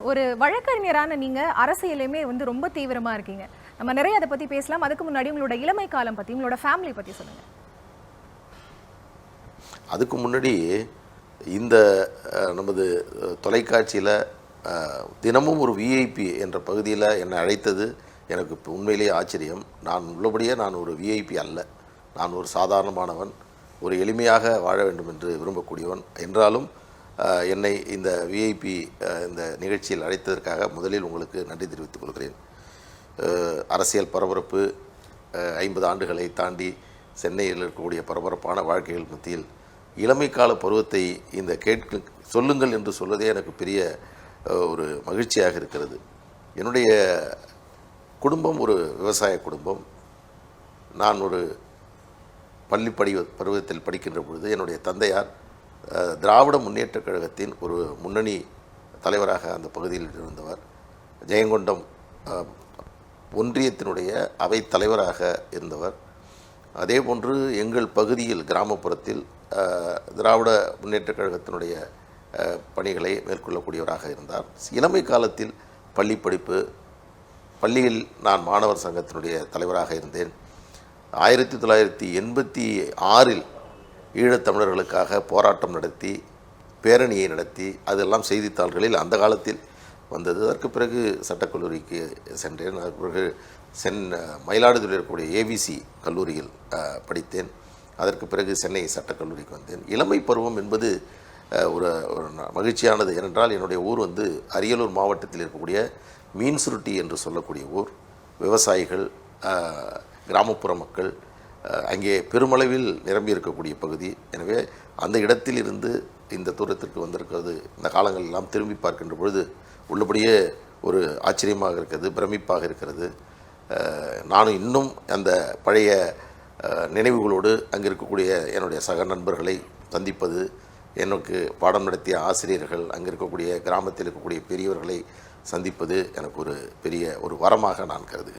ஒரு வழக்கறிஞரான நீங்க அரசியலையுமே ரொம்ப தீவிரமா இருக்கீங்க. நம்ம நிறைய அதை பத்தி பேசலாம். அதுக்கு முன்னாடி உங்களோட இளமை காலம் பத்தி, உங்களோட ஃபேமிலி பத்தி சொல்லுங்க. அதுக்கு முன்னாடி இந்த நமது தொலைக்காட்சியில் தினமும் ஒரு விஐபி என்ற பகுதியில் என்னை அழைத்தது எனக்கு இப்போ உண்மையிலேயே ஆச்சரியம். நான் உள்ளபடியே நான் ஒரு விஐபி அல்ல. நான் ஒரு சாதாரணமானவன், ஒரு எளிமையாக வாழ வேண்டும் என்று விரும்பக்கூடியவன். என்றாலும் என்னை இந்த விஐபி இந்த நிகழ்ச்சியில் அழைத்ததற்காக முதலில் உங்களுக்கு நன்றி தெரிவித்துக் கொள்கிறேன். அரசியல் பரபரப்பு 50 ஆண்டுகளை தாண்டி சென்னையில் இருக்கக்கூடிய பரபரப்பான வாழ்க்கைகள் மத்தியில் இளமை கால பருவத்தை இந்த சொல்லுங்கள் என்று சொல்வதே எனக்கு பெரிய ஒரு மகிழ்ச்சியாக இருக்கிறது. என்னுடைய குடும்பம் ஒரு விவசாய குடும்பம். நான் ஒரு பள்ளி பருவத்தில் படிக்கின்ற பொழுது என்னுடைய தந்தையார் திராவிட முன்னேற்றக் கழகத்தின் ஒரு முன்னணி தலைவராக அந்த பகுதியில் இருந்தவர். ஜெயங்கொண்டம் ஒன்றியத்தினுடைய அவை தலைவராக இருந்தவர். அதே போன்று எங்கள் பகுதியில் கிராமப்புறத்தில் திராவிட முன்னேற்றக் கழகத்தினுடைய பணிகளை மேற்கொள்ளக்கூடியவராக இருந்தார். இளமை காலத்தில் பள்ளி படிப்பு, பள்ளியில் நான் மாணவர் சங்கத்தினுடைய தலைவராக இருந்தேன். 1986 ஈழத்தமிழர்களுக்காக போராட்டம் நடத்தி, பேரணியை நடத்தி, அதெல்லாம் செய்தித்தாள்களில் அந்த காலத்தில் வந்தது. அதற்கு பிறகு சட்டக்கல்லூரிக்கு சென்றேன். அதற்கு பிறகு மயிலாடுதுறையில் இருக்கக்கூடிய ஏவிசி கல்லூரியில் படித்தேன். அதற்கு பிறகு சென்னை சட்டக்கல்லூரிக்கு வந்தேன். இளமை பருவம் என்பது ஒரு மகிழ்ச்சியானது. ஏனென்றால் என்னுடைய ஊர் அரியலூர் மாவட்டத்தில் இருக்கக்கூடிய மீன்சுருட்டி என்று சொல்லக்கூடிய ஊர். விவசாயிகள், கிராமப்புற மக்கள் அங்கே பெருமளவில் நிரம்பி இருக்கக்கூடிய பகுதி. எனவே அந்த இடத்தில் இருந்து இந்த தூரத்திற்கு வந்திருக்கிறது இந்த காலங்கள் எல்லாம் திரும்பி பார்க்கின்ற பொழுது உள்ளபடியே ஒரு ஆச்சரியமாக இருக்கிறது, பிரமிப்பாக இருக்கிறது. நானும் இன்னும் அந்த பழைய நினைவுகளோடு அங்கே இருக்கக்கூடிய என்னுடைய சக நண்பர்களை சந்திப்பது, எனக்கு பாடம் நடத்திய ஆசிரியர்கள், அங்கே இருக்கக்கூடிய கிராமத்தில் இருக்கக்கூடிய பெரியவர்களை சந்திப்பது எனக்கு ஒரு பெரிய ஒரு வரமாக நான் கருதுகிறேன்.